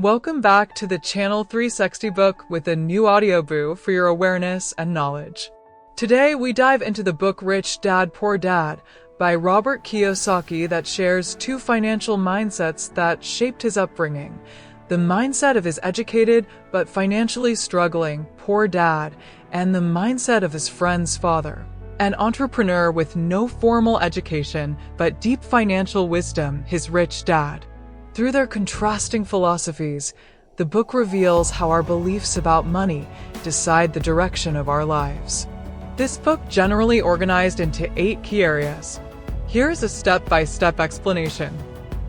Welcome back to the Channel 360 book with a new audiobook for your awareness and knowledge. Today we dive into the book Rich Dad, Poor Dad by Robert Kiyosaki that shares two financial mindsets that shaped his upbringing. The mindset of his educated but financially struggling poor dad and the mindset of his friend's father, an entrepreneur with no formal education but deep financial wisdom, his rich dad. Through their contrasting philosophies, the book reveals how our beliefs about money decide the direction of our lives. This book generally organized into 8 key areas. Here is a step-by-step explanation.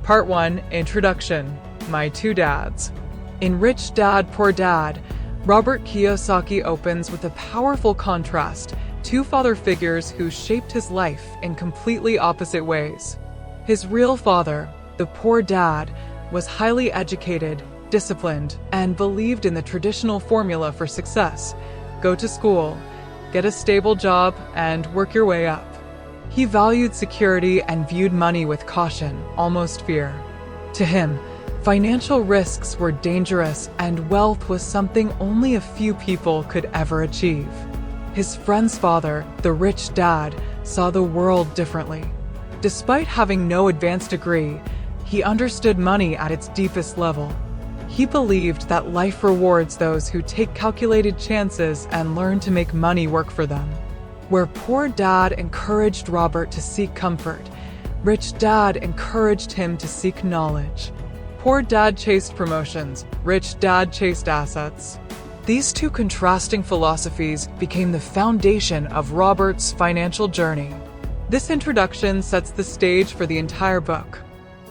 Part 1, Introduction, My Two Dads. In Rich Dad, Poor Dad, Robert Kiyosaki opens with a powerful contrast, 2 father figures who shaped his life in completely opposite ways. His real father, the poor dad, was highly educated, disciplined, and believed in the traditional formula for success. Go to school, get a stable job, and work your way up. He valued security and viewed money with caution, almost fear. To him, financial risks were dangerous and wealth was something only a few people could ever achieve. His friend's father, the rich dad, saw the world differently. Despite having no advanced degree, he understood money at its deepest level. He believed that life rewards those who take calculated chances and learn to make money work for them. Where poor dad encouraged Robert to seek comfort, rich dad encouraged him to seek knowledge. Poor dad chased promotions, rich dad chased assets. These two contrasting philosophies became the foundation of Robert's financial journey. This introduction sets the stage for the entire book.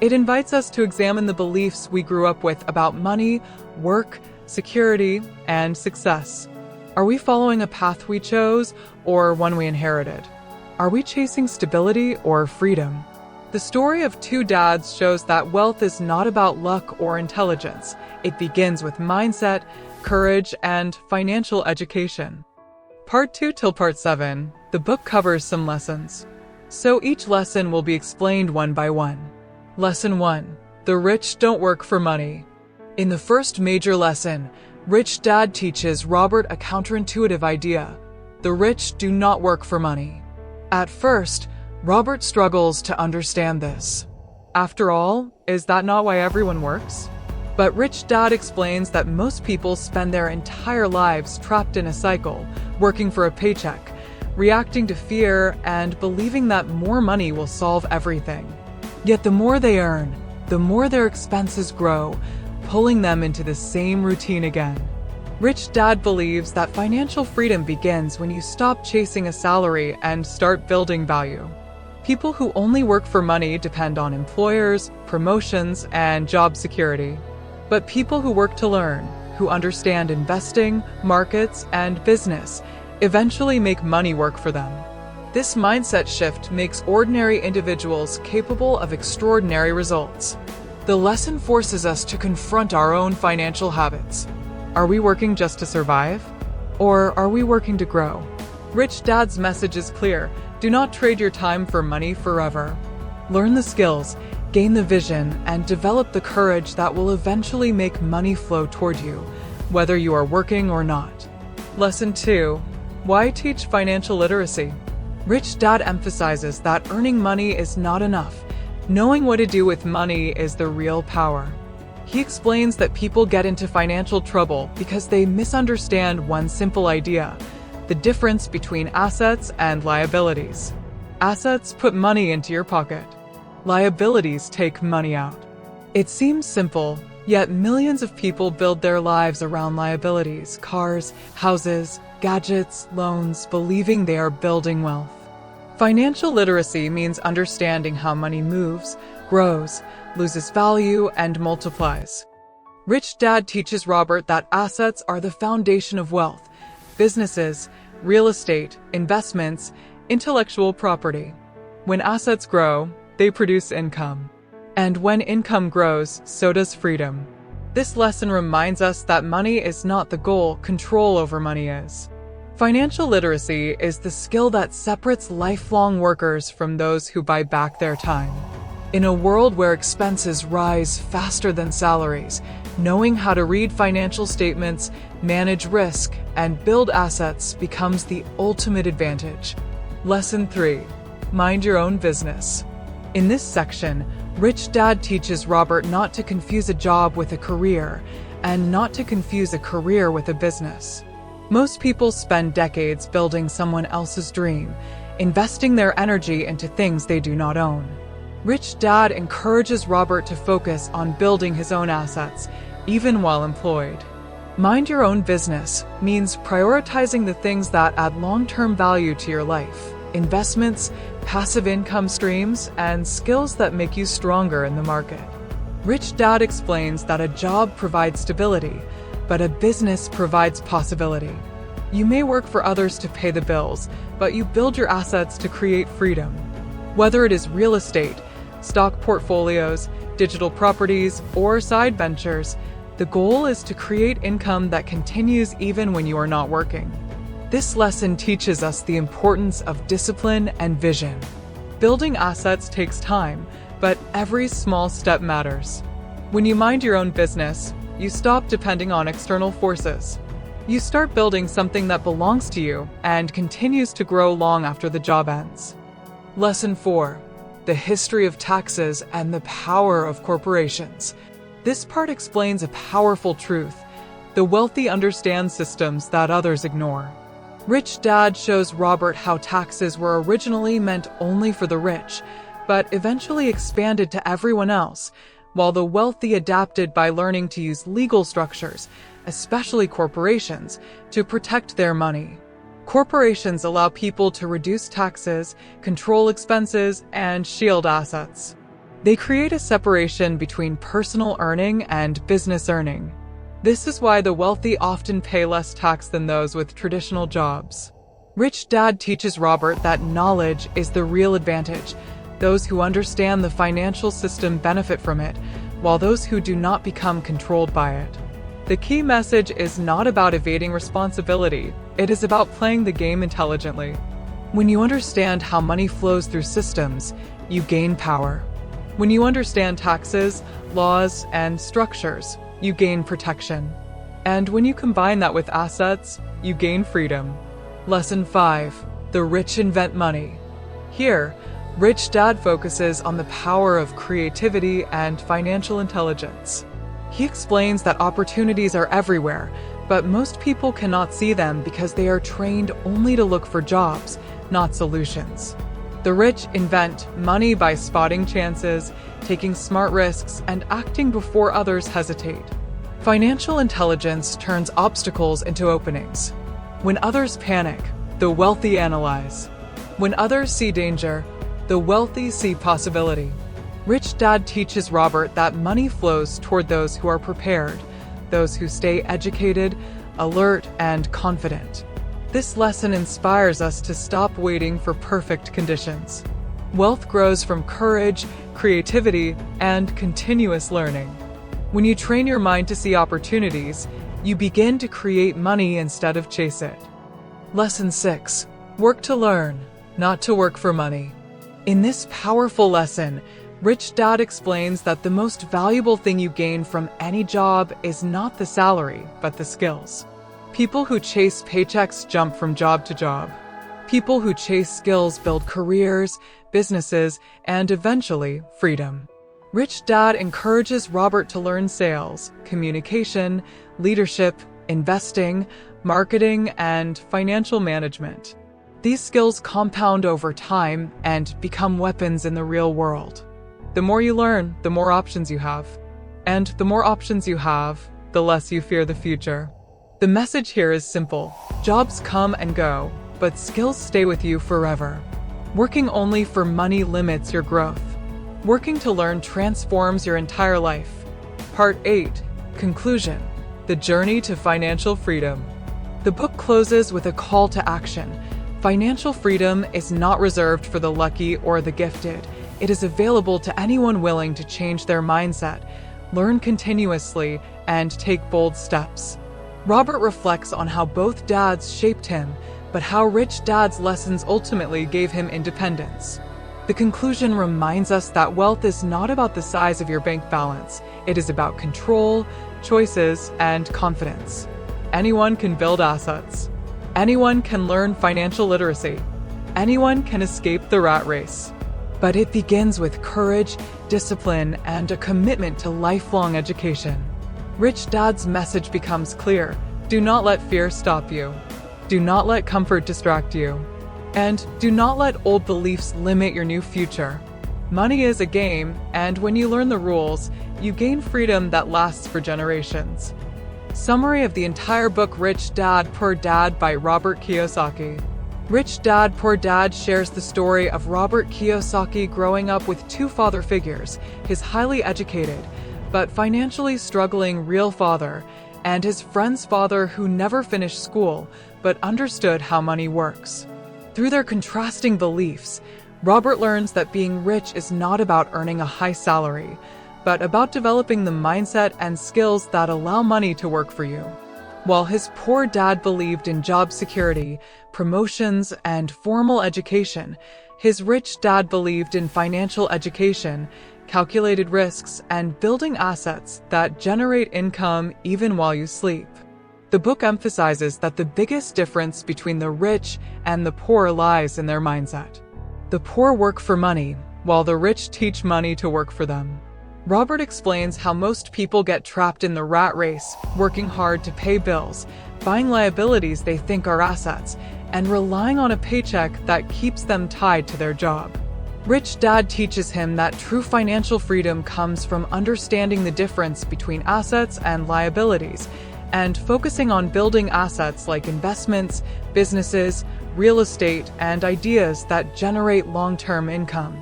It invites us to examine the beliefs we grew up with about money, work, security, and success. Are we following a path we chose or one we inherited? Are we chasing stability or freedom? The story of two dads shows that wealth is not about luck or intelligence. It begins with mindset, courage, and financial education. Part 2 till Part 7, the book covers some lessons. So each lesson will be explained one by one. Lesson 1. The rich don't work for money. In the first major lesson, Rich Dad teaches Robert a counterintuitive idea. The rich do not work for money. At first, Robert struggles to understand this. After all, is that not why everyone works? But Rich Dad explains that most people spend their entire lives trapped in a cycle, working for a paycheck, reacting to fear, and believing that more money will solve everything. Yet the more they earn, the more their expenses grow, pulling them into the same routine again. Rich Dad believes that financial freedom begins when you stop chasing a salary and start building value. People who only work for money depend on employers, promotions, and job security. But people who work to learn, who understand investing, markets, and business, eventually make money work for them. This mindset shift makes ordinary individuals capable of extraordinary results. The lesson forces us to confront our own financial habits. Are we working just to survive? Or are we working to grow? Rich Dad's message is clear. Do not trade your time for money forever. Learn the skills, gain the vision, and develop the courage that will eventually make money flow toward you, whether you are working or not. Lesson 2. Why teach financial literacy? Rich Dad emphasizes that earning money is not enough. Knowing what to do with money is the real power. He explains that people get into financial trouble because they misunderstand one simple idea: the difference between assets and liabilities. Assets put money into your pocket. Liabilities take money out. It seems simple, yet millions of people build their lives around liabilities: cars, houses, gadgets, loans, believing they are building wealth. Financial literacy means understanding how money moves, grows, loses value, and multiplies. Rich Dad teaches Robert that assets are the foundation of wealth: businesses, real estate, investments, intellectual property. When assets grow, they produce income. And when income grows, so does freedom. This lesson reminds us that money is not the goal, control over money is. Financial literacy is the skill that separates lifelong workers from those who buy back their time. In a world where expenses rise faster than salaries, Knowing how to read financial statements, manage risk, and build assets becomes the ultimate advantage. Lesson 3. Mind your own business. In this section, Rich Dad teaches Robert not to confuse a job with a career, and not to confuse a career with a business. Most people spend decades building someone else's dream, investing their energy into things they do not own. Rich Dad encourages Robert to focus on building his own assets, even while employed. Mind your own business means prioritizing the things that add long-term value to your life: investments, passive income streams, and skills that make you stronger in the market. Rich Dad explains that a job provides stability, but a business provides possibility. You may work for others to pay the bills, but you build your assets to create freedom. Whether it is real estate, stock portfolios, digital properties, or side ventures, the goal is to create income that continues even when you are not working. This lesson teaches us the importance of discipline and vision. Building assets takes time, but every small step matters. When you mind your own business, you stop depending on external forces. You start building something that belongs to you and continues to grow long after the job ends. Lesson 4. The history of taxes and the power of corporations. This part explains a powerful truth. The wealthy understand systems that others ignore. Rich Dad shows Robert how taxes were originally meant only for the rich, but eventually expanded to everyone else, while the wealthy adapted by learning to use legal structures, especially corporations, to protect their money. Corporations allow people to reduce taxes, control expenses, and shield assets. They create a separation between personal earning and business earning. This is why the wealthy often pay less tax than those with traditional jobs. Rich Dad teaches Robert that knowledge is the real advantage. Those who understand the financial system benefit from it, while those who do not become controlled by it. The key message is not about evading responsibility. It is about playing the game intelligently. When you understand how money flows through systems, you gain power. When you understand taxes, laws, and structures, you gain protection. And when you combine that with assets, you gain freedom. Lesson 5. The rich invent money. Here, Rich Dad focuses on the power of creativity and financial intelligence. He explains that opportunities are everywhere, but most people cannot see them because they are trained only to look for jobs, not solutions. The rich invent money by spotting chances, taking smart risks, and acting before others hesitate. Financial intelligence turns obstacles into openings. When others panic, the wealthy analyze. When others see danger, the wealthy see possibility. Rich Dad teaches Robert that money flows toward those who are prepared, those who stay educated, alert, and confident. This lesson inspires us to stop waiting for perfect conditions. Wealth grows from courage, creativity, and continuous learning. When you train your mind to see opportunities, you begin to create money instead of chase it. Lesson 6. Work to learn, not to work for money. In this powerful lesson, Rich Dad explains that the most valuable thing you gain from any job is not the salary, but the skills. People who chase paychecks jump from job to job. People who chase skills build careers, businesses, and eventually, freedom. Rich Dad encourages Robert to learn sales, communication, leadership, investing, marketing, and financial management. These skills compound over time and become weapons in the real world. The more you learn, the more options you have. And the more options you have, the less you fear the future. The message here is simple. Jobs come and go, but skills stay with you forever. Working only for money limits your growth. Working to learn transforms your entire life. Part 8. Conclusion. The Journey to Financial Freedom. The book closes with a call to action. Financial freedom is not reserved for the lucky or the gifted. It is available to anyone willing to change their mindset, learn continuously, and take bold steps. Robert reflects on how both dads shaped him, but how Rich Dad's lessons ultimately gave him independence. The conclusion reminds us that wealth is not about the size of your bank balance. It is about control, choices, and confidence. Anyone can build assets. Anyone can learn financial literacy. Anyone can escape the rat race. But it begins with courage, discipline, and a commitment to lifelong education. Rich Dad's message becomes clear. Do not let fear stop you. Do not let comfort distract you. And do not let old beliefs limit your new future. Money is a game, and when you learn the rules, you gain freedom that lasts for generations. Summary of the entire book Rich Dad, Poor Dad by Robert Kiyosaki. Rich Dad, Poor Dad shares the story of Robert Kiyosaki growing up with two father figures, his highly educated, but financially struggling real father, and his friend's father who never finished school, but understood how money works. Through their contrasting beliefs, Robert learns that being rich is not about earning a high salary, but about developing the mindset and skills that allow money to work for you. While his poor dad believed in job security, promotions, and formal education, his rich dad believed in financial education, calculated risks, and building assets that generate income even while you sleep. The book emphasizes that the biggest difference between the rich and the poor lies in their mindset. The poor work for money, while the rich teach money to work for them. Robert explains how most people get trapped in the rat race, working hard to pay bills, buying liabilities they think are assets, and relying on a paycheck that keeps them tied to their job. Rich Dad teaches him that true financial freedom comes from understanding the difference between assets and liabilities, and focusing on building assets like investments, businesses, real estate, and ideas that generate long-term income.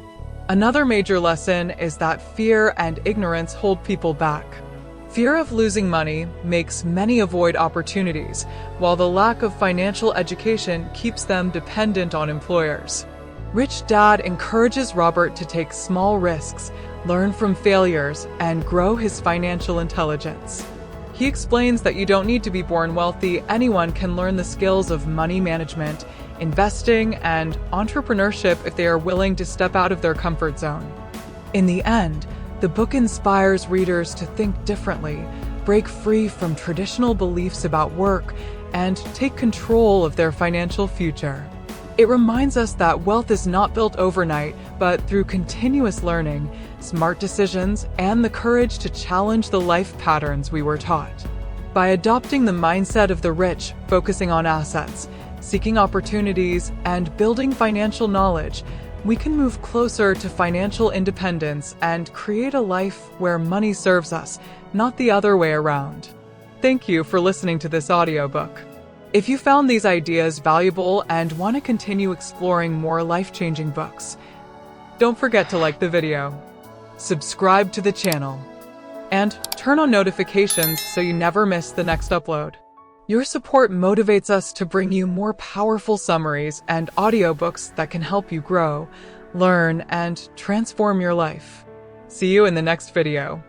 Another major lesson is that fear and ignorance hold people back. Fear of losing money makes many avoid opportunities, while the lack of financial education keeps them dependent on employers. Rich Dad encourages Robert to take small risks, learn from failures, and grow his financial intelligence. He explains that you don't need to be born wealthy. Anyone can learn the skills of money management, investing, and entrepreneurship if they are willing to step out of their comfort zone. In the end, the book inspires readers to think differently, break free from traditional beliefs about work, and take control of their financial future. It reminds us that wealth is not built overnight, but through continuous learning, smart decisions, and the courage to challenge the life patterns we were taught. By adopting the mindset of the rich, focusing on assets, seeking opportunities, and building financial knowledge, we can move closer to financial independence and create a life where money serves us, not the other way around. Thank you for listening to this audiobook. If you found these ideas valuable and want to continue exploring more life-changing books, don't forget to like the video, subscribe to the channel, and turn on notifications so you never miss the next upload. Your support motivates us to bring you more powerful summaries and audiobooks that can help you grow, learn, and transform your life. See you in the next video.